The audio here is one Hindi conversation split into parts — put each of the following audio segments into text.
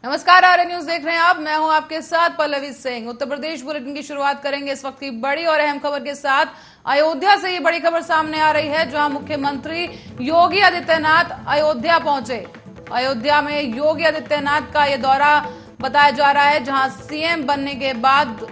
नमस्कार, आर्य न्यूज देख रहे हैं आप। मैं हूं आपके साथ पल्लवी सिंह। उत्तर प्रदेश बुलेटिन की शुरुआत करेंगे इस वक्त की बड़ी और अहम खबर के साथ। अयोध्या से ये बड़ी खबर सामने आ रही है, जहां मुख्यमंत्री योगी आदित्यनाथ अयोध्या पहुंचे। अयोध्या में योगी आदित्यनाथ का ये दौरा बताया जा रहा है, जहां सीएम बनने के बाद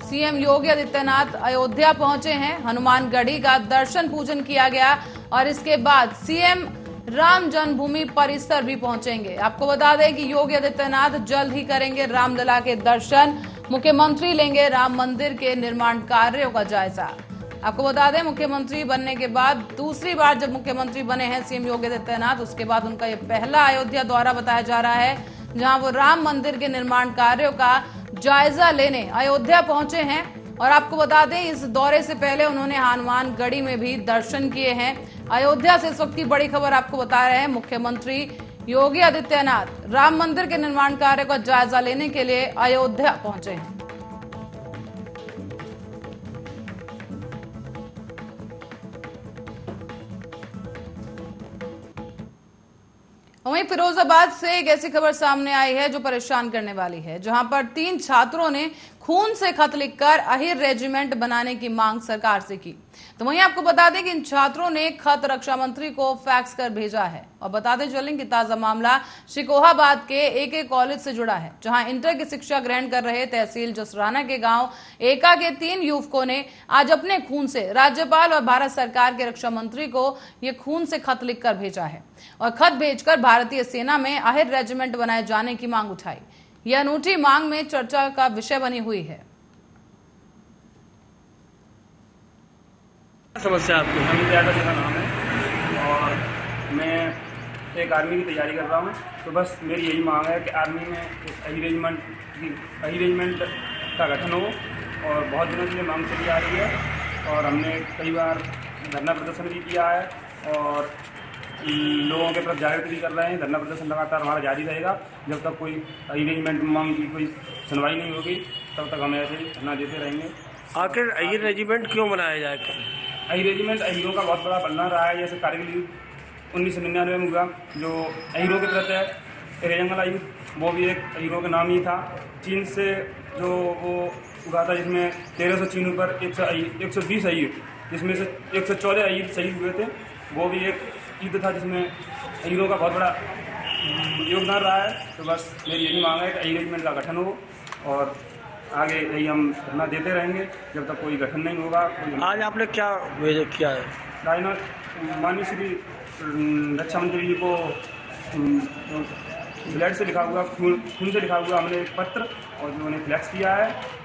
सीएम योगी आदित्यनाथ अयोध्या पहुंचे हैं। हनुमानगढ़ी का दर्शन पूजन किया गया और इसके बाद सीएम राम जन्मभूमि परिसर भी पहुंचेंगे। आपको बता दें कि योगी आदित्यनाथ जल्द ही करेंगे रामलला के दर्शन। मुख्यमंत्री लेंगे राम मंदिर के निर्माण कार्यों का जायजा। आपको बता दें, मुख्यमंत्री बनने के बाद दूसरी बार जब मुख्यमंत्री बने हैं सीएम योगी आदित्यनाथ, उसके बाद उनका यह पहला अयोध्या दौरा बताया जा रहा है, जहां वो राम मंदिर के निर्माण कार्यों का जायजा लेने अयोध्या पहुंचे हैं। और आपको बता दें, इस दौरे से पहले उन्होंने हनुमानगढ़ी में भी दर्शन किए हैं। अयोध्या से इस वक्त की बड़ी खबर आपको बता रहे हैं, मुख्यमंत्री योगी आदित्यनाथ राम मंदिर के निर्माण कार्य का जायजा लेने के लिए अयोध्या पहुंचे हैं। वहीं फिरोजाबाद से एक ऐसी खबर सामने आई है जो परेशान करने वाली है, जहां पर 3 छात्रों ने खून से खत लिखकर अहिर रेजिमेंट बनाने की मांग सरकार से की। तो वहीं आपको बता दें कि इन छात्रों ने खत रक्षा मंत्री को फैक्स कर भेजा है। और बताते चलें कि ताजा मामला शिकोहाबाद के एके कॉलेज से जुड़ा है, जहां इंटर की शिक्षा ग्रहण कर रहे तहसील जसराना के गांव एका के 3 युवकों ने आज अपने खून से राज्यपाल और भारत सरकार के रक्षा मंत्री को ये खून से खत लिखकर भेजा है और खत भेजकर भारतीय सेना में अहिर रेजिमेंट बनाए जाने की मांग उठाई। यह अनूठी मांग में चर्चा का विषय बनी हुई है। समस्या आपकी? अमित यादव मेरा नाम है और मैं एक आर्मी की तैयारी कर रहा हूँ। तो बस मेरी यही मांग है कि आर्मी में एक अरेंजमेंट का गठन हो और बहुत दिनों से ये मांग चली आ रही है और हमने कई बार धरना प्रदर्शन भी किया है और लोगों के प्रति जागृत भी कर रहे हैं। धरना प्रदर्शन लगातार हमारा जारी रहेगा जब तक कोई अरेंजमेंट मांग की कोई सुनवाई नहीं होगी, तब तक हम ऐसे ही धरना देते रहेंगे। आखिर अहिर रेजिमेंट क्यों बनाया जाए? अहिर रेजिमेंट अहिरों का बहुत बड़ा बलिदान रहा है। जैसे कारगिल युद्ध 1999 में हुआ, जो अहिरों के प्रति है रेजंगला युद्ध, वो भी एक अहिरों का नाम ही था। चीन से जो वो हुआ था, जिसमें 1300 चीनों पर 120 अहिर, जिसमें से 114 अहिर शहीद हुए थे। वो भी एक युद्ध था जिसमें अहिरों का बहुत बड़ा योगदान रहा है। तो बस मेरी यही मांग है कि अहिर रेजिमेंट का गठन हो और आगे यही हम धरना देते रहेंगे जब तक कोई गठन नहीं होगा। आज आपने क्या किया है? माननीय श्री रक्षा मंत्री जी को ब्लड से लिखा हुआ, खून से लिखा हुआ हमने एक पत्र और जो उन्हें फ्लैक्स किया है।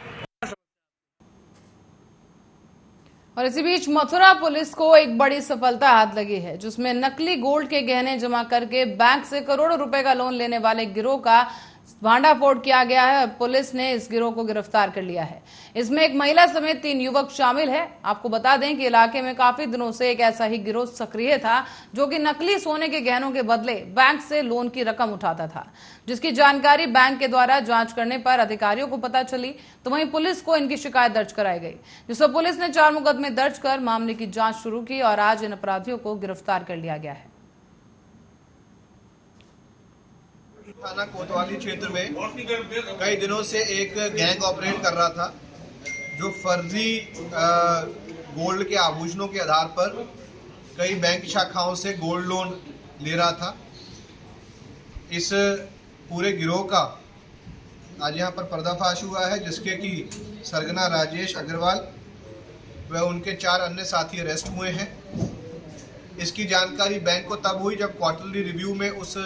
और इसी बीच मथुरा पुलिस को एक बड़ी सफलता हाथ लगी है, जिसमें नकली गोल्ड के गहने जमा करके बैंक से करोड़ों रुपए का लोन लेने वाले गिरोह का भांडाफोड़ किया गया है और पुलिस ने इस गिरोह को गिरफ्तार कर लिया है। इसमें एक महिला समेत 3 युवक शामिल है। आपको बता दें कि इलाके में काफी दिनों से एक ऐसा ही गिरोह सक्रिय था, जो कि नकली सोने के गहनों के बदले बैंक से लोन की रकम उठाता था, जिसकी जानकारी बैंक के द्वारा जांच करने पर अधिकारियों को पता चली। तो वहीं पुलिस को इनकी शिकायत दर्ज कराई गई, जिस पर पुलिस ने 4 मुकदमे दर्ज कर मामले की जांच शुरू की और आज इन अपराधियों को गिरफ्तार कर लिया गया है। थाना कोतवाली क्षेत्र में कई दिनों से एक गैंग ऑपरेट कर रहा था, जो फर्जी गोल्ड के आभूषणों के आधार पर कई बैंक शाखाओं से गोल्ड लोन ले रहा था। इस पूरे गिरोह का आज यहाँ पर पर्दाफाश हुआ है, जिसके कि सरगना राजेश अग्रवाल व उनके 4 अन्य साथी अरेस्ट हुए हैं। इसकी जानकारी बैंक को तब हुई जब क्वार्टरली रिव्यू में उस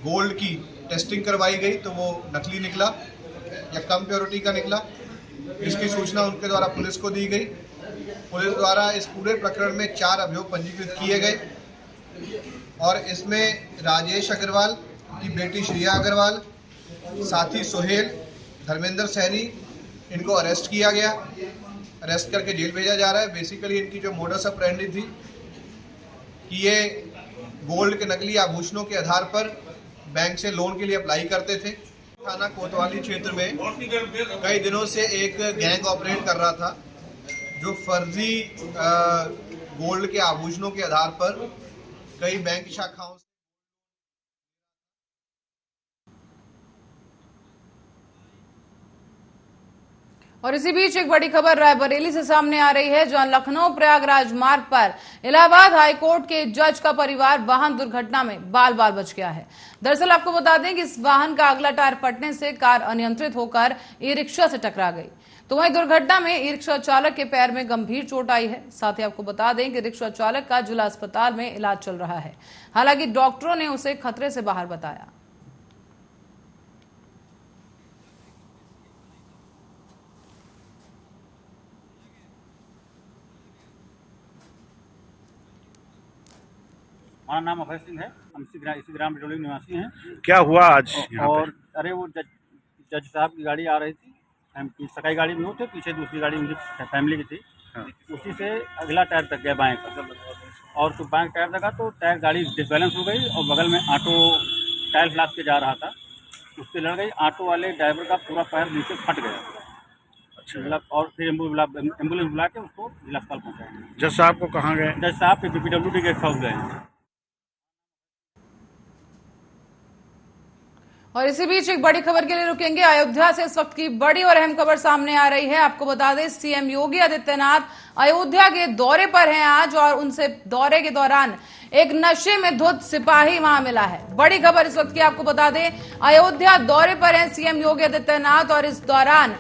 गोल्ड की टेस्टिंग करवाई गई, तो वो नकली निकला या कम प्योरिटी का निकला। इसकी सूचना उनके द्वारा पुलिस को दी गई। पुलिस द्वारा इस पूरे प्रकरण में 4 अभियोग पंजीकृत किए गए और इसमें राजेश अग्रवाल की बेटी श्रिया अग्रवाल, साथी सोहेल, धर्मेंद्र सैनी, इनको अरेस्ट किया गया। अरेस्ट करके जेल भेजा जा रहा है। बेसिकली इनकी जो मोडस ऑपरेंडी थी कि ये गोल्ड के नकली आभूषणों के आधार पर बैंक से लोन के लिए अप्लाई करते थे। थाना कोतवाली क्षेत्र में कई दिनों से एक गैंग ऑपरेट कर रहा था, जो फर्जी गोल्ड के आभूषणों के आधार पर कई बैंक शाखाओं और इसी बीच एक बड़ी खबर रायबरेली से सामने आ रही है, जहां लखनऊ प्रयागराज मार्ग पर इलाहाबाद हाईकोर्ट के जज का परिवार वाहन दुर्घटना में बाल बाल बच गया है। दरअसल आपको बता दें कि इस वाहन का अगला टायर फटने से कार अनियंत्रित होकर ई रिक्शा से टकरा गई। तो वहीं दुर्घटना में ई रिक्शा चालक के पैर में गंभीर चोट आई है। साथ ही आपको बता दें कि रिक्शा चालक का जिला अस्पताल में इलाज चल रहा है। हालांकि डॉक्टरों ने उसे खतरे से बाहर बताया। हमारा नाम अभय सिंह है। हम इसी ग्राम बिटोली निवासी हैं। क्या हुआ आज यहाँ और अरे वो जज साहब की गाड़ी आ रही थी, सकाई गाड़ी में वो थे, पीछे दूसरी गाड़ी उनकी फैमिली की थी। उसी से अगला टायर तक गया बाएं का, और तो बाएं टायर लगा तो टायर गाड़ी डिसबैलेंस हो गई और बगल में ऑटो टायर लाद के जा रहा था, उससे लड़ गई। ऑटो वाले ड्राइवर का पूरा पैर नीचे फट गया। अच्छा। और फिर एम्बुलेंस बुला के उसको जिला अस्पताल पहुँचाया। जज साहब को कहाँ गए? जज साहब के PWD गेस्ट हाउस गए। और इसी बीच एक बड़ी खबर के लिए रुकेंगे। अयोध्या से इस वक्त की बड़ी और अहम खबर सामने आ रही है। आपको बता दें, सीएम योगी आदित्यनाथ अयोध्या के दौरे पर हैं आज, और उनसे दौरे के दौरान एक नशे में धुत सिपाही वहां मिला है। बड़ी खबर इस वक्त की आपको बता दें, अयोध्या दौरे पर हैं सीएम योगी आदित्यनाथ, और इस दौरान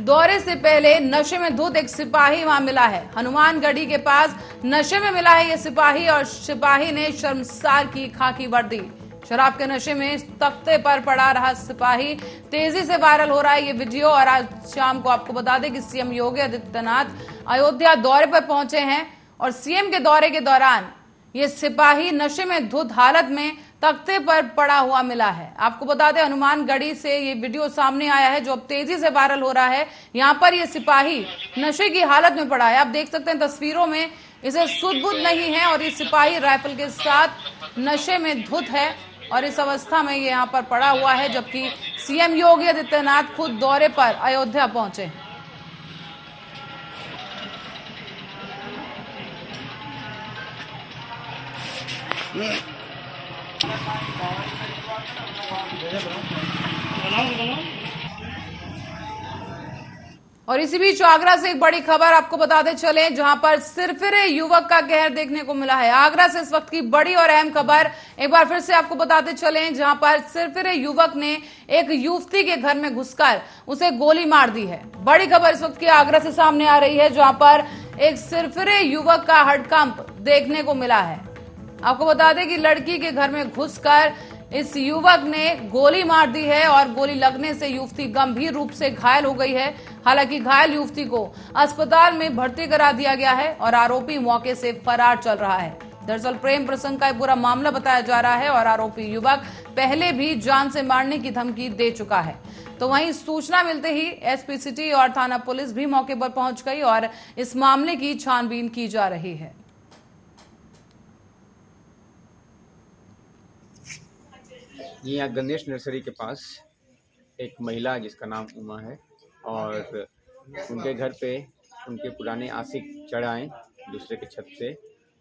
दौरे से पहले नशे में धुत एक सिपाही वहां मिला है। हनुमानगढ़ी के पास नशे में मिला है ये सिपाही, और सिपाही ने शर्मसार की खाकी वर्दी। शराब के नशे में तख्ते पर पड़ा रहा सिपाही तेजी से वायरल हो रहा है ये वीडियो। और आज शाम को आपको बता दें कि सीएम योगी आदित्यनाथ अयोध्या दौरे पर पहुंचे हैं, और सीएम के दौरे के दौरान ये सिपाही नशे में धुत हालत में तख्ते पर पड़ा हुआ मिला है। आपको बता दें, हनुमानगढ़ी से ये वीडियो सामने आया है जो अब तेजी से वायरल हो रहा है। यहाँ पर ये सिपाही नशे की हालत में पड़ा है। आप देख सकते हैं तस्वीरों में, इसे सुध बुध नहीं है, और ये सिपाही राइफल के साथ नशे में धुत है, और इस अवस्था में ये यहाँ पर पड़ा हुआ है, जबकि सीएम योगी आदित्यनाथ खुद दौरे पर अयोध्या पहुंचे हैं। और इसी बीच आगरा से एक बड़ी खबर आपको बताते चले, जहां पर सिरफिरे युवक का कहर देखने को मिला है। आगरा से इस वक्त की बड़ी और अहम खबर एक बार फिर से आपको बताते चले, जहां पर सिरफिरे युवक ने एक युवती के घर में घुसकर उसे गोली मार दी है। बड़ी खबर इस वक्त की आगरा से सामने आ रही है, जहां पर एक सिरफिरे युवक का हडकंप देखने को मिला है। आपको बता दें कि लड़की के घर में घुसकर इस युवक ने गोली मार दी है, और गोली लगने से युवती गंभीर रूप से घायल हो गई है। हालांकि घायल युवती को अस्पताल में भर्ती करा दिया गया है, और आरोपी मौके से फरार चल रहा है। दरअसल प्रेम प्रसंग का पूरा मामला बताया जा रहा है, और आरोपी युवक पहले भी जान से मारने की धमकी दे चुका है। तो वहीं सूचना मिलते ही एसपी सिटी और थाना पुलिस भी मौके पर पहुंच गई, और इस मामले की छानबीन की जा रही है। यहाँ गणेश नर्सरी के पास एक महिला जिसका नाम उमा है, और उनके घर पे उनके पुराने आशिक चढ़ आए दूसरे के छत से,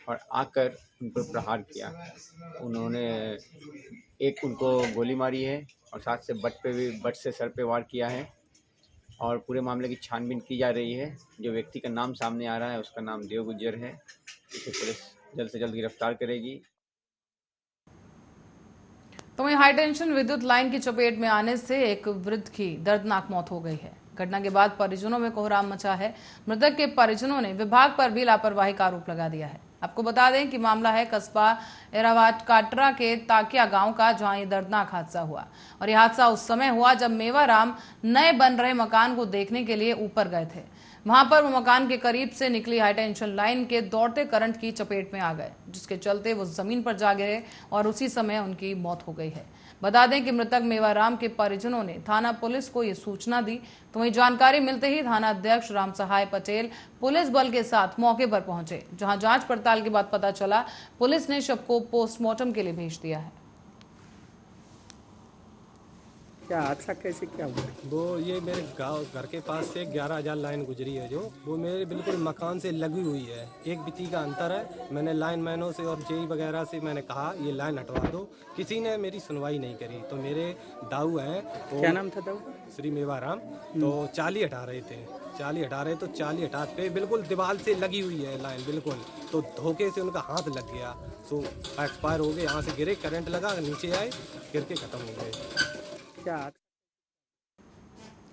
और आकर उन पर प्रहार किया। उन्होंने उनको गोली मारी है, और साथ से बट से सर पे वार किया है, और पूरे मामले की छानबीन की जा रही है। जो व्यक्ति का नाम सामने आ रहा है उसका नाम देव गुज्जर है। इसे पुलिस जल्द से जल्द गिरफ्तार करेगी। तो वहीं हाईटेंशन विद्युत लाइन की चपेट में आने से एक वृद्ध की दर्दनाक मौत हो गई है। घटना के बाद परिजनों में कोहराम मचा है। मृतक के परिजनों ने विभाग पर भी लापरवाही का आरोप लगा दिया है। आपको बता दें कि मामला है कस्बा एरावाट काटरा के ताकिया गांव का, जहां ये दर्दनाक हादसा हुआ। और यह हादसा उस समय हुआ जब मेवाराम नए बन रहे मकान को देखने के लिए ऊपर गए थे। वहां पर वो मकान के करीब से निकली हाईटेंशन लाइन के दौड़ते करंट की चपेट में आ गए, जिसके चलते वो जमीन पर जा गिरे, और उसी समय उनकी मौत हो गई है। बता दें कि मृतक मेवाराम के परिजनों ने थाना पुलिस को ये सूचना दी। तो वहीं जानकारी मिलते ही थाना अध्यक्ष राम सहाय पटेल पुलिस बल के साथ मौके पर पहुंचे, जहां जांच पड़ताल के बाद पता चला पुलिस ने शव को पोस्टमार्टम के लिए भेज दिया है। क्या हादसा कैसे क्या हुआ? वो ये मेरे गांव घर के पास से 11,000 लाइन गुजरी है जो वो मेरे बिल्कुल मकान से लगी हुई है। एक बित्ती का अंतर है। मैंने लाइन मैनों से और जेई वगैरह से मैंने कहा ये लाइन हटवा दो, किसी ने मेरी सुनवाई नहीं करी। तो मेरे दाऊ हैं, क्या नाम था दाऊ? श्री मेवाराम, तो चाली हटा रहे थे। चाली हटा रहे तो चाली हटाते बिल्कुल दीवार से लगी हुई है लाइन बिल्कुल, तो धोखे से उनका हाथ लग गया, तो एक्सपायर हो गए। यहाँ से गिरे, करंट लगा, नीचे आए, गिर के खत्म हो गए। क्या?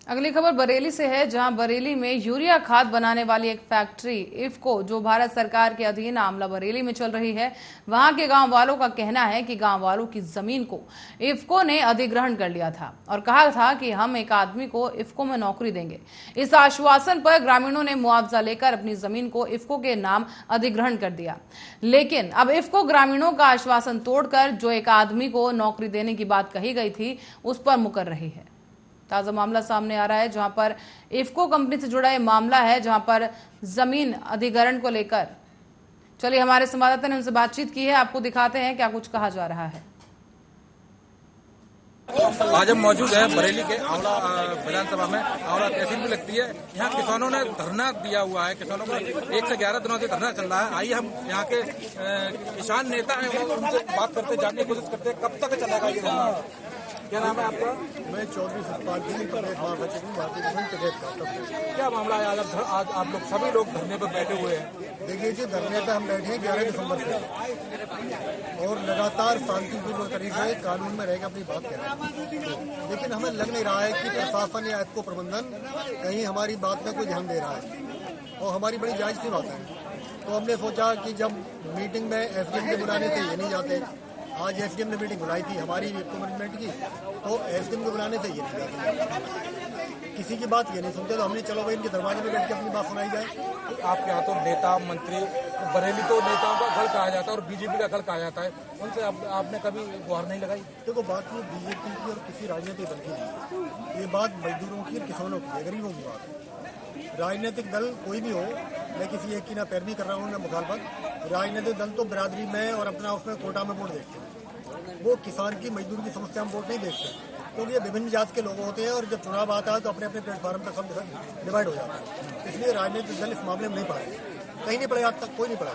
अगली खबर बरेली से है, जहां बरेली में यूरिया खाद बनाने वाली एक फैक्ट्री इफ्को जो भारत सरकार के अधीन आमला बरेली में चल रही है, वहां के गांव वालों का कहना है कि गांव वालों की जमीन को इफ्को ने अधिग्रहण कर लिया था और कहा था कि हम एक आदमी को इफ्को में नौकरी देंगे। इस आश्वासन पर ग्रामीणों ने मुआवजा लेकर अपनी जमीन को इफ्को के नाम अधिग्रहण कर दिया, लेकिन अब इफ्को ग्रामीणों का आश्वासन तोड़कर जो एक आदमी को नौकरी देने की बात कही गई थी उस पर मुकर रही है। ताजा मामला सामने आ रहा है, जहां पर इफ्को कंपनी से जुड़ा ये मामला है, जहां पर जमीन अधिग्रहण को लेकर चलिए हमारे संवाददाता ने उनसे बातचीत की है, आपको दिखाते हैं क्या कुछ कहा जा रहा है। आज हम मौजूद है बरेली के आंवला विधानसभा में। आंवला तहसील भी लगती है। यहाँ किसानों ने धरना दिया हुआ है। किसानों को 1 से 11 दिनों से धरना चल रहा है। आइए हम यहाँ के किसान नेता हैं उनसे बात करते, जानने की कोशिश करते हैं कब तक चलेगा ये धरना। क्या नाम है आपका? मैं चौधरी सतपाल जी प्रदेश महासचिव हूँ भारतीय किसान प्रदेश का। क्या मामला है आज आप लोग सभी लोग धरने पर बैठे हुए हैं? देखिए जी, धरने पर हम बैठे हैं 11 दिसंबर से और लगातार शांतिपूर्ण तरीके से कानून में रहकर अपनी बात कह रहे हैं, लेकिन हमें लग नहीं रहा है कि प्रशासन या इफ्को प्रबंधन कहीं हमारी बात में कोई ध्यान दे रहा है और हमारी बड़ी जायज सी बात है। तो हमने सोचा कि जब मीटिंग में एसडीएम के बुलाने से ये नहीं जाते, आज एसडीएम ने मीटिंग बुलाई थी हमारी इफ्को मैनेजमेंट की, तो एसडीएम के बुलाने से ये नहीं जाते, किसी की बात ये नहीं सुनते, तो हमने चलो भाई इनके दरवाजे में बैठ के अपनी बात सुनाई जाए। आपके यहाँ तो नेता मंत्री बरेली तो नेताओं का गढ़ कहा जाता है और बीजेपी का गढ़ कहा जाता है, उनसे आपने कभी गुहार नहीं लगाई? देखो, बात ये बीजेपी की और किसी राजनीतिक दल की नहीं, ये बात मजदूरों की और किसानों की है, गरीबों की बात है। राजनीतिक दल कोई भी हो, मैं किसी एक की ना पैरवी कर रहा हूँ ना मुखालफत। राजनीतिक दल तो बिरादरी में और अपना उसमें कोटा में वोट देखते हैं, वो किसान की मजदूर की समस्या में वोट नहीं देखते, क्योंकि ये विभिन्न जात के लोग होते हैं और जब चुनाव आता है तो अपने अपने प्लेटफॉर्म पर सब डिवाइड हो जाता है। इसलिए राजनीतिक दल इस मामले में नहीं पड़े, कहीं नहीं पड़े, आज तक कोई नहीं पड़ा।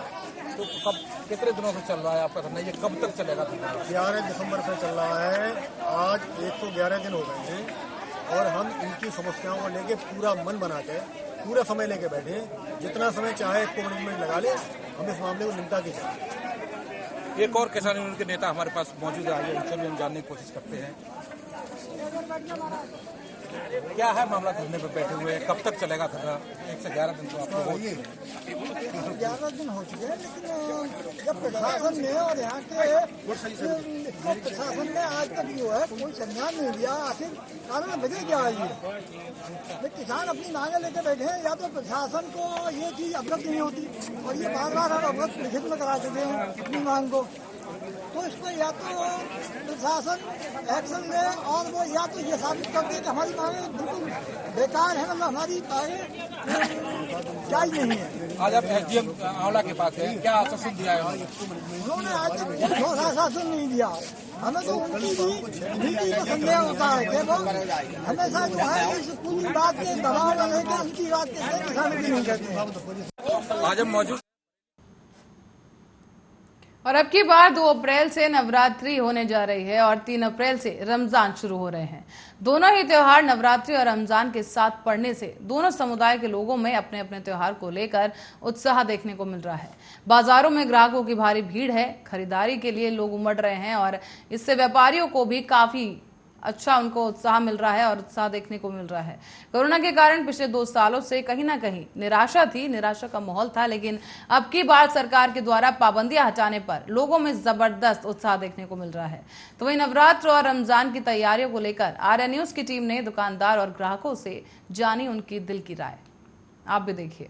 तो कब कितने दिनों से चल रहा है आपका धरना? ये कब तक चलेगा? 11 दिसंबर से चल रहा है। आज 111 दिन हो गए हैं और हम इनकी समस्याओं को लेके पूरा मन बना के पूरा समय लेके बैठे, जितना समय चाहे इफ्को मैनेजमेंट लगा ले, हम इस मामले को निपटा के जाए। एक और किसान यूनियन के नेता हमारे पास मौजूद है, आइए उनसे भी हम जानने की कोशिश करते हैं। क्या है मामला, धरने पर बैठे हुए, कब तक चलेगा धरना? 1 से 11 दिन तो आपको 11 दिन हो चुके हैं, लेकिन जब प्रशासन ने और यहाँ के प्रशासन ने आज तक जो है कोई संज्ञान नहीं दिया, आखिर कारण वजह क्या है? ये किसान अपनी मांगे लेके बैठे हैं, या तो प्रशासन को ये चीज अवगत नहीं होती और ये बार बार हम अवगत लिखित में करा चुके हैं अपनी मांग को, तो इसको या तो प्रशासन एक्शन ले और वो या तो ये साबित कर दे कि हमारी मांगे बिल्कुल बेकार है, मतलब हमारी मांगे जायज नहीं है। आज आप एसडीएम आंवला के पास है, क्या आश्वासन दिया है उन्होंने? आज तक ठोस आश्वासन नहीं दिया हमें, तो उनकी नीति का संदेह होता है कि वो हमेशा जो है इस पूरी बात के दबाव में रहकर उनकी बात के किसानों की नहीं कहते। आज हम मौजूद और अब की बार 2 अप्रैल से नवरात्रि होने जा रही है और 3 अप्रैल से रमजान शुरू हो रहे हैं। दोनों ही त्योहार नवरात्रि और रमजान के साथ पड़ने से दोनों समुदाय के लोगों में अपने अपने त्योहार को लेकर उत्साह देखने को मिल रहा है। बाजारों में ग्राहकों की भारी भीड़ है, खरीदारी के लिए लोग उमड़ रहे हैं और इससे व्यापारियों को भी काफी अच्छा उनको उत्साह मिल रहा है और उत्साह देखने को मिल रहा है। कोरोना के कारण पिछले 2 सालों से कहीं ना कहीं निराशा थी, निराशा का माहौल था, लेकिन अब की बार सरकार के द्वारा पाबंदियां हटाने पर लोगों में जबरदस्त उत्साह देखने को मिल रहा है। तो वहीं नवरात्र और रमजान की तैयारियों को लेकर आर्या न्यूज की टीम ने दुकानदार और ग्राहकों से जानी उनकी दिल की राय। आप भी देखिए।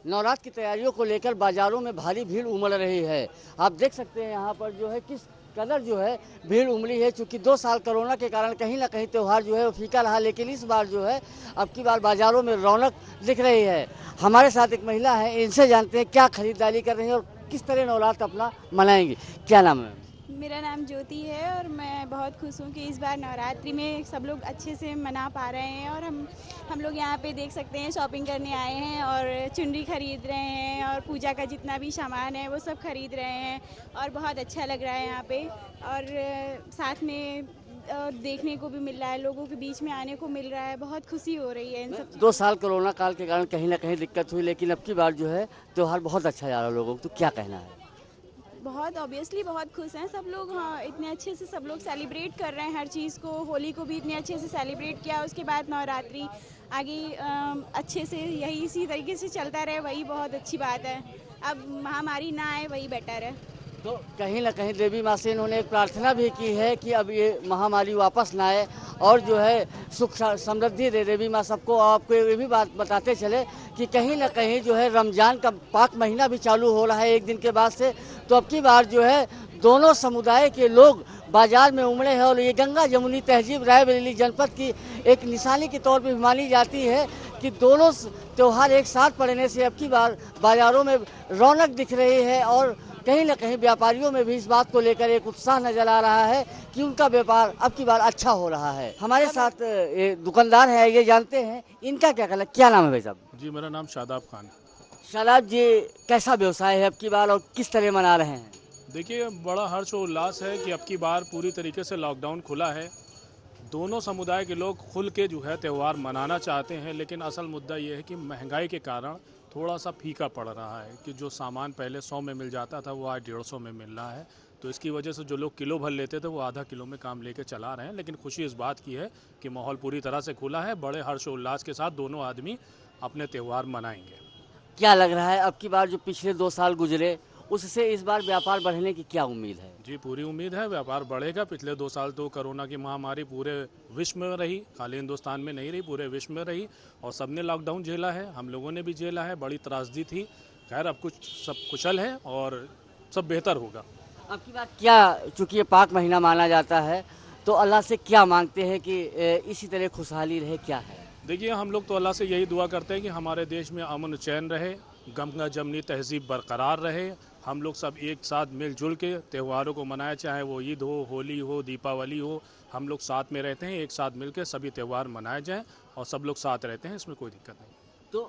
नवरात्र की तैयारियों को लेकर बाजारों में भारी भीड़ उमड़ रही है। आप देख सकते हैं यहाँ पर जो है किस कदर जो है भीड़ उमड़ी है, चूँकि 2 साल कोरोना के कारण कहीं ना कहीं त्यौहार जो है वो फीका रहा, लेकिन इस बार जो है अब की बार बाजारों में रौनक दिख रही है। हमारे साथ एक महिला है, इनसे जानते हैं क्या खरीदारी कर रही है और किस तरह नवरात्र अपना मनाएंगी। क्या नाम है? मेरा नाम ज्योति है और मैं बहुत खुश हूँ कि इस बार नवरात्रि में सब लोग अच्छे से मना पा रहे हैं और हम लोग यहाँ पे देख सकते हैं शॉपिंग करने आए हैं और चुनरी खरीद रहे हैं और पूजा का जितना भी सामान है वो सब खरीद रहे हैं और बहुत अच्छा लग रहा है यहाँ पे। और साथ में देखने को भी मिल रहा है, लोगों के बीच में आने को मिल रहा है, बहुत खुशी हो रही है इन सब। 2 साल कोरोना काल के कारण कहीं ना कहीं दिक्कत हुई, लेकिन अब की बार जो है त्योहार बहुत अच्छा जा रहा है लोगों को, तो क्या कहना है? बहुत ऑब्वियसली बहुत खुश हैं सब लोग। हाँ, इतने अच्छे से सब लोग सेलिब्रेट कर रहे हैं हर चीज़ को। होली को भी इतने अच्छे से सेलिब्रेट किया, उसके बाद नवरात्रि आगे अच्छे से यही इसी तरीके से चलता रहे, वही बहुत अच्छी बात है। अब महामारी ना आए वही बेटर है। तो कहीं ना कहीं देवी माँ से इन्होंने एक प्रार्थना भी की है कि अब ये महामारी वापस ना आए और जो है सुख समृद्धि दे देवी माँ सबको। आपको ये भी बात बताते चले कि कहीं ना कहीं जो है रमजान का पाक महीना भी चालू हो रहा है एक दिन के बाद से, तो अब की बार जो है दोनों समुदाय के लोग बाजार में उमड़े हैं और ये गंगा जमुनी तहजीब रायबरेली जनपद की एक निशानी के तौर पर मानी जाती है कि दोनों त्योहार एक साथ पड़ने से अब की बार बाजारों में रौनक दिख रही है और कहीं ना कहीं व्यापारियों में भी इस बात को लेकर एक उत्साह नजर आ रहा है कि उनका व्यापार अब की बार अच्छा हो रहा है। हमारे साथ ये दुकानदार है, ये जानते हैं इनका क्या कहना। क्या नाम है भाई साहब? जी मेरा नाम शादाब खान। शादाब जी, कैसा व्यवसाय है अब की बार और किस तरह मना रहे हैं? देखिए, बड़ा हर्ष और उल्लास है कि अब की बार पूरी तरीके से लॉकडाउन खुला है। दोनों समुदाय के लोग खुल के जो है त्यौहार मनाना चाहते हैं, लेकिन असल मुद्दा ये है कि महंगाई के कारण थोड़ा सा फीका पड़ रहा है कि जो सामान पहले 100 में मिल जाता था वो आज 150 में मिल रहा है। तो इसकी वजह से जो लोग किलो भर लेते थे वो आधा किलो में काम लेके चला रहे हैं। लेकिन खुशी इस बात की है कि माहौल पूरी तरह से खुला है। बड़े हर्षोल्लास के साथ दोनों आदमी अपने त्यौहार मनाएंगे। क्या लग रहा है अब की बार जो पिछले 2 साल गुजरे उससे इस बार व्यापार बढ़ने की क्या उम्मीद है? जी पूरी उम्मीद है, व्यापार बढ़ेगा। पिछले 2 साल तो कोरोना की महामारी पूरे विश्व में रही, खाली हिंदुस्तान में नहीं रही, पूरे विश्व में रही और सबने लॉकडाउन झेला है, हम लोगों ने भी झेला है। बड़ी त्रासदी थी। खैर अब कुछ सब कुशल है और सब बेहतर होगा। अब की बात क्या, चूँकि ये पाक महीना माना जाता है, तो अल्लाह से क्या मांगते हैं कि इसी तरह खुशहाली रहे, क्या है? देखिए, हम लोग तो अल्लाह से यही दुआ करते हैं कि हमारे देश में अमन चैन रहे, गंगा जमनी तहजीब बरकरार रहे। हम लोग सब एक साथ मिलजुल के त्योहारों को मनाएं, चाहे वो ईद हो, होली हो, दीपावली हो। हम लोग साथ में रहते हैं, एक साथ मिलकर सभी त्यौहार मनाए जाएं और सब लोग साथ रहते हैं, इसमें कोई दिक्कत नहीं। तो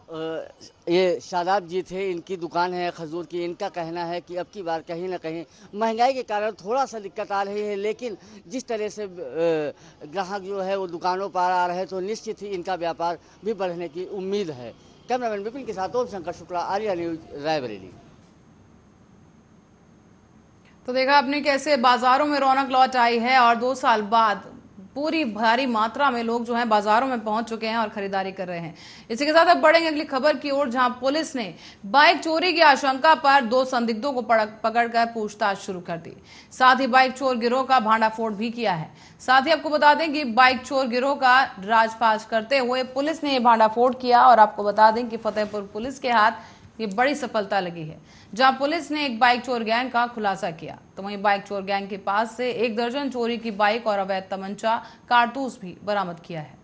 ये शादाब जी थे, इनकी दुकान है खजूर की। इनका कहना है कि अब की बार कहीं ना कहीं महंगाई के कारण थोड़ा सा दिक्कत आ रही है, लेकिन जिस तरह से ग्राहक जो है वो दुकानों पर आ रहे हैं तो निश्चित ही इनका व्यापार भी बढ़ने की उम्मीद है। कैमरामैन विपिन के साथ ओम शंकर शुक्ला, आर्या न्यूज, रायबरेली। तो देखा आपने कैसे बाजारों में रौनक लौट आई है और 2 साल बाद पूरी भारी मात्रा में लोग जो हैं बाजारों में पहुंच चुके हैं और खरीदारी कर रहे हैं। इसी के साथ अब बढ़ेंगे अगली खबर की ओर, जहां पुलिस ने बाइक चोरी की आशंका पर 2 संदिग्धों को पकड़कर पूछताछ शुरू कर दी। साथ ही बाइक चोर गिरोह का भांडाफोड़ भी किया है। साथ ही आपको बता दें कि बाइक चोर गिरोह का राजपाश करते हुए पुलिस ने ये भांडाफोड़ किया और आपको बता दें कि फतेहपुर पुलिस के हाथ ये बड़ी सफलता लगी है, जहां पुलिस ने एक बाइक चोर गैंग का खुलासा किया। तो वहीं बाइक चोर गैंग के पास से 1 दर्जन चोरी की बाइक और अवैध तमंचा कारतूस भी बरामद किया है।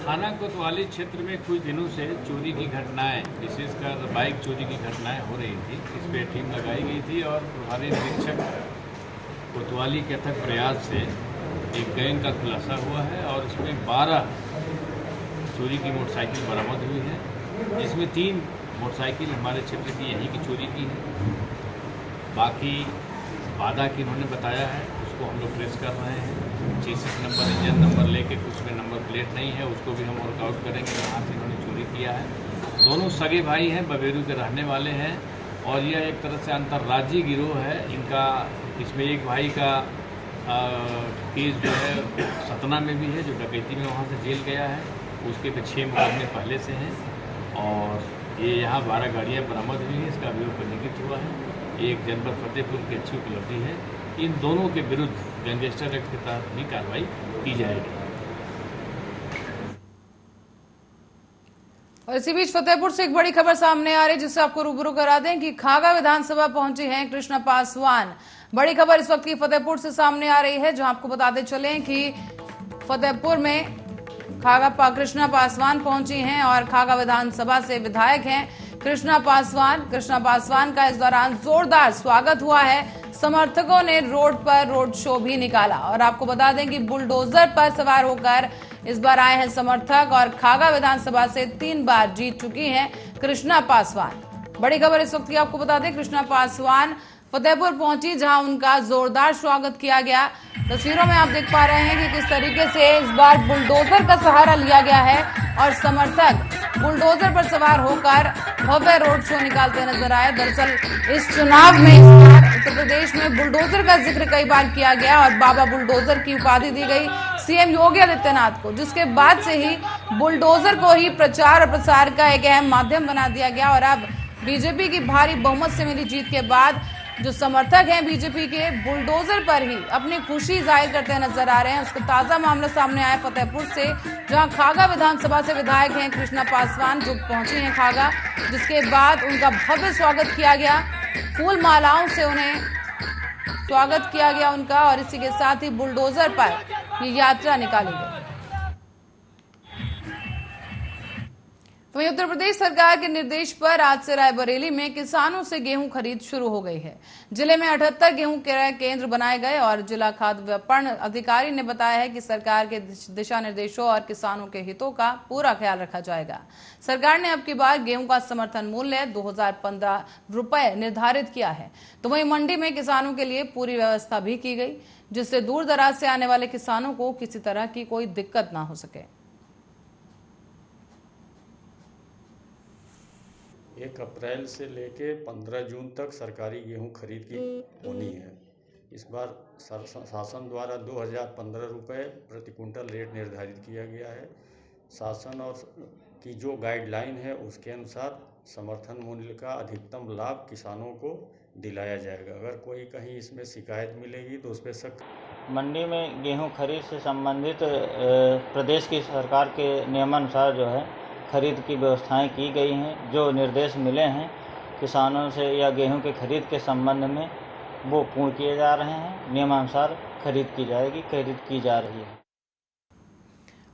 थाना कोतवाली क्षेत्र में कुछ दिनों से चोरी की घटनाएं, विशेषकर बाइक चोरी की घटनाएं हो रही थी। इस पर टीम लगाई गई थी और प्रभारी निरीक्षक कोतवाली के अथक प्रयास से एक गैंग का खुलासा हुआ है और इसमें 12 चोरी की मोटरसाइकिल बरामद हुई है, जिसमें 3 मोटरसाइकिल हमारे क्षेत्र की यहीं की चोरी की है। बाकी वादा की उन्होंने बताया है, उसको हम लोग ट्रेस कर रहे हैं। चेसिस नंबर, इंजन नंबर लेके कुछ में नंबर प्लेट नहीं है, उसको भी हम वर्कआउट करेंगे कहाँ से इन्होंने चोरी किया है। दोनों सगे भाई हैं, बबेरू के रहने वाले हैं और यह एक तरह से अंतर्राज्यीय गिरोह है इनका। इसमें एक भाई का केस जो है सतना में भी है, जो डकैती में वहाँ से जेल गया है। उसके पे 6 मुकदमे पहले से हैं और ये यहाँ 12 गाड़ियाँ बरामद हुई हैं। इसका अभियोग पंजीकृत हुआ है। एक जनपद फतेहपुर की अच्छी उपलब्धि है। इन दोनों के विरुद्ध गैंगस्टर एक्ट के तहत भी कार्रवाई की जाएगी। और इसी बीच फतेहपुर से एक बड़ी खबर सामने आ रही है, जिससे आपको रूबरू करा दें कि खागा विधानसभा पहुंची हैं कृष्णा पासवान। बड़ी खबर इस वक्त की फतेहपुर से सामने आ रही है, जहां आपको बताते चले कि फतेहपुर में कृष्णा पासवान पहुंची हैं और खागा विधानसभा से विधायक हैं कृष्णा पासवान का इस दौरान जोरदार स्वागत हुआ है। समर्थकों ने रोड पर रोड शो भी निकाला और आपको बता दें कि बुलडोजर पर सवार होकर इस बार आए हैं समर्थक और खागा विधानसभा से 3 बार जीत चुकी हैं कृष्णा पासवान। बड़ी खबर इस वक्त की आपको बता दें, कृष्णा पासवान फतेहपुर पहुंची जहां उनका जोरदार स्वागत किया गया। तस्वीरों में आप देख पा रहे हैं कि किस तरीके से इस बार बुलडोजर का सहारा लिया गया है और समर्थक बुलडोजर पर सवार होकर भव्य रोड शो निकालते नजर आए। दरअसल इस चुनाव में इस बार उत्तर प्रदेश में बुलडोजर का जिक्र कई बार किया गया और बाबा बुलडोजर की उपाधि दी गई सीएम योगी आदित्यनाथ को, जिसके बाद से ही बुलडोजर को ही प्रचार और प्रसार का एक अहम माध्यम बना दिया गया। और अब बीजेपी की भारी बहुमत से मिली जीत के बाद जो समर्थक हैं बीजेपी के, बुलडोजर पर ही अपनी खुशी जाहिर करते नजर आ रहे हैं। उसका ताजा मामला सामने आया फतेहपुर से, जहां खागा विधानसभा से विधायक हैं कृष्णा पासवान जो पहुंची हैं खागा, जिसके बाद उनका भव्य स्वागत किया गया। फूल मालाओं से उन्हें स्वागत किया गया उनका और इसी के साथ ही बुलडोजर पर ये यात्रा निकाली गई। वहीं उत्तर प्रदेश सरकार के निर्देश पर आज से रायबरेली में किसानों से गेहूं खरीद शुरू हो गई है। जिले में 78 गेहूं क्रय केंद्र बनाए गए और जिला खाद्य विपणन अधिकारी ने बताया है कि सरकार के दिशा निर्देशों और किसानों के हितों का पूरा ख्याल रखा जाएगा। सरकार ने अब की बार गेहूं का समर्थन मूल्य 2015 रुपए निर्धारित किया है। तो वहीं मंडी में किसानों के लिए पूरी व्यवस्था भी की गई, जिससे दूर दराज से आने वाले किसानों को किसी तरह की कोई दिक्कत ना हो सके। 1 अप्रैल से लेके 15 जून तक सरकारी गेहूं खरीद की होनी है। इस बार शासन द्वारा 2015 रुपये प्रति कुंटल रेट निर्धारित किया गया है। शासन और की जो गाइडलाइन है उसके अनुसार समर्थन मूल्य का अधिकतम लाभ किसानों को दिलाया जाएगा। अगर कोई कहीं इसमें शिकायत मिलेगी तो उस पर सख्त। मंडी में गेहूं खरीद से संबंधित प्रदेश की सरकार के नियमानुसार जो है खरीद की व्यवस्थाएं की गई हैं। जो निर्देश मिले हैं किसानों से या गेहूं के खरीद के संबंध में वो पूर्ण किए जा रहे हैं। नियमानुसार खरीद की जाएगी, खरीद की जा रही है।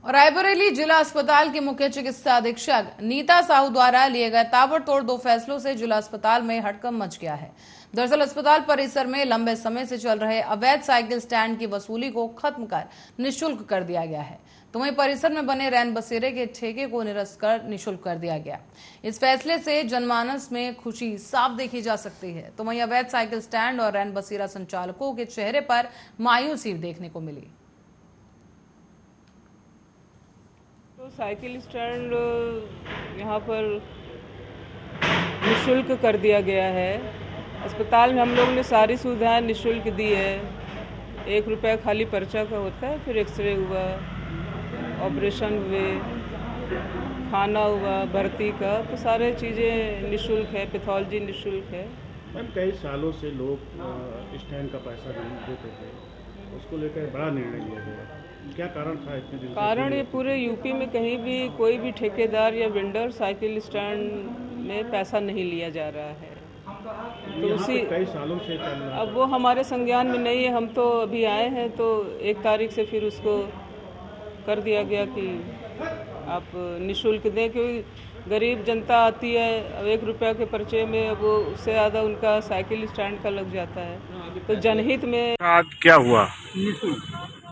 और रायबरेली जिला अस्पताल के मुख्य चिकित्सा अधीक्षक नीता साहू द्वारा लिए गए ताबड़तोड़ 2 फैसलों से जिला अस्पताल में हड़कंप मच गया है। दरअसल अस्पताल परिसर में लंबे समय से चल रहे अवैध साइकिल स्टैंड की वसूली को खत्म कर निःशुल्क कर दिया गया है। तो वहीं परिसर में बने रैन बसेरे के ठेके को निरस्त कर निःशुल्क कर दिया गया। इस फैसले से जनमानस में खुशी साफ देखी जा सकती है। तो वहीं अवैध साइकिल स्टैंड और रैन बसेरा संचालकों के चेहरे पर मायूसी देखने को मिली। तो साइकिल स्टैंड यहाँ पर निःशुल्क कर दिया गया है। अस्पताल में हम लोग ने सारी सुविधाएं निःशुल्क दी है। 1 रुपया खाली पर्चा का होता है, फिर एक्सरे हुआ, ऑपरेशन हुए, खाना हुआ, भर्ती का, तो सारे चीज़ें निःशुल्क है। पैथोलॉजी निःशुल्क है। मैम कई सालों से लोग स्टैंड का पैसा नहीं देते थे, उसको लेकर बड़ा निर्णय लिया गया। क्या कारण था इतने दिन? कारण ये पूरे यूपी में कहीं भी कोई भी ठेकेदार या वेंडर साइकिल स्टैंड में पैसा नहीं लिया जा रहा है। तो उसी कई सालों से चल रहा है। अब वो हमारे संज्ञान में नहीं है। हम तो अभी आए हैं तो 1 तारीख से फिर उसको कर दिया गया कि आप निःशुल्क दें, क्योंकि गरीब जनता आती है। अब 1 रुपया के पर्चे में वो उससे ज़्यादा उनका साइकिल स्टैंड का लग जाता है। तो जनहित में आज क्या हुआ?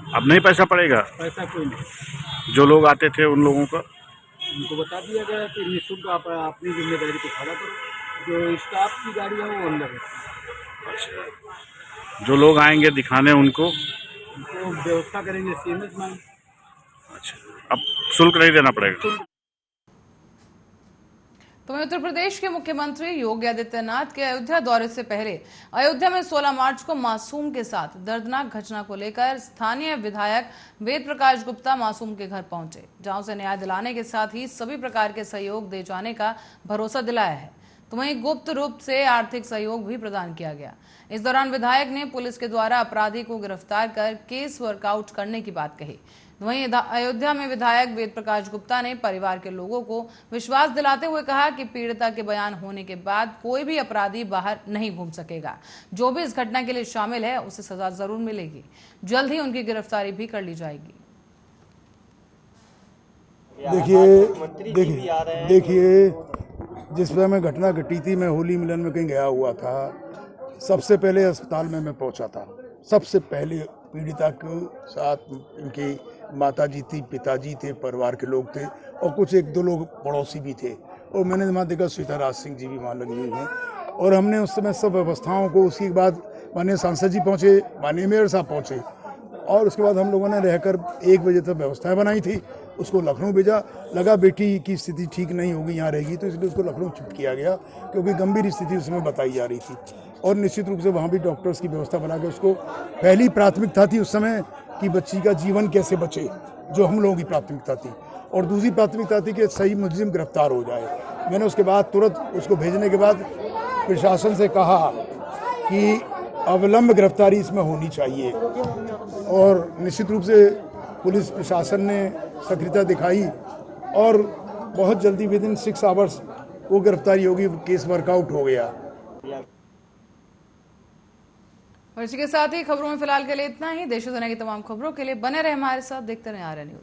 अब नहीं पैसा पड़ेगा? पैसा कोई नहीं। जो लोग आते थे उन लोगों का उनको बता दिया गया कि निःशुल्क आप अपनी जिम्मेदारी को खड़ा करो। जो स्टाफ की गाड़ी है वो अंदर है। अच्छा, जो लोग आएंगे दिखाने उनको व्यवस्था करेंगे सीएमएस में। अच्छा, अब शुल्क नहीं देना पड़ेगा। तो उत्तर प्रदेश के मुख्यमंत्री योगी आदित्यनाथ के अयोध्या दौरे से पहले अयोध्या में 16 मार्च को मासूम के साथ दर्दनाक घटना को लेकर स्थानीय विधायक वेद प्रकाश गुप्ता मासूम के घर पहुंचे, जहां उसे न्याय दिलाने के साथ ही सभी प्रकार के सहयोग दे जाने का भरोसा दिलाया है। तो वहीं गुप्त रूप से आर्थिक सहयोग भी प्रदान किया गया। इस दौरान विधायक ने पुलिस के द्वारा अपराधी को गिरफ्तार कर केस वर्कआउट करने की बात कही। वहीं अयोध्या में विधायक वेद प्रकाश गुप्ता ने परिवार के लोगों को विश्वास दिलाते हुए कहा कि पीड़िता के बयान होने के बाद कोई भी अपराधी बाहर नहीं घूम सकेगा। जो भी इस घटना के लिए शामिल है उसे सजा जरूर मिलेगी। जल्द ही उनकी गिरफ्तारी भी कर ली जाएगी। देखिए जिस समय में घटना घटी थी, मैं होली मिलन में कहीं गया हुआ था। सबसे पहले अस्पताल में मैं पहुंचा था। सबसे पहले पीड़िता के साथ इनकी माताजी थी, पिताजी थे, परिवार के लोग थे और कुछ 1-2 लोग पड़ोसी भी थे। और मैंने वहाँ देखा सीताराज सिंह जी भी वहाँ लगी हुई हैं और हमने उस समय सब व्यवस्थाओं को, उसके बाद माननीय सांसद जी पहुँचे, माननीय मेयर साहब पहुँचे और उसके बाद हम लोगों ने रहकर 1 बजे तक व्यवस्थाएं बनाई थी। उसको लखनऊ भेजा, लगा बेटी की स्थिति ठीक नहीं होगी यहाँ रहेगी, तो इसलिए उसको लखनऊ शिफ्ट किया गया क्योंकि गंभीर स्थिति उसमें बताई जा रही थी। और निश्चित रूप से वहाँ भी डॉक्टर्स की व्यवस्था बना के उसको पहली प्राथमिकता थी उस समय कि बच्ची का जीवन कैसे बचे, जो हम लोगों की प्राथमिकता थी। और दूसरी प्राथमिकता थी कि सही मुलजिम गिरफ्तार हो जाए। मैंने उसके बाद तुरंत उसको भेजने के बाद प्रशासन से कहा कि अविलंब गिरफ्तारी इसमें होनी चाहिए और निश्चित रूप से पुलिस प्रशासन ने सक्रियता दिखाई और बहुत जल्दी विदिन 6 आवर्स वो गिरफ्तारी होगी, केस वर्कआउट हो गया। और इसी के साथ ही खबरों में फिलहाल के लिए इतना ही। देश और दुनिया की तमाम खबरों के लिए बने रहे हमारे साथ, देखते रहे आर्या न्यूज।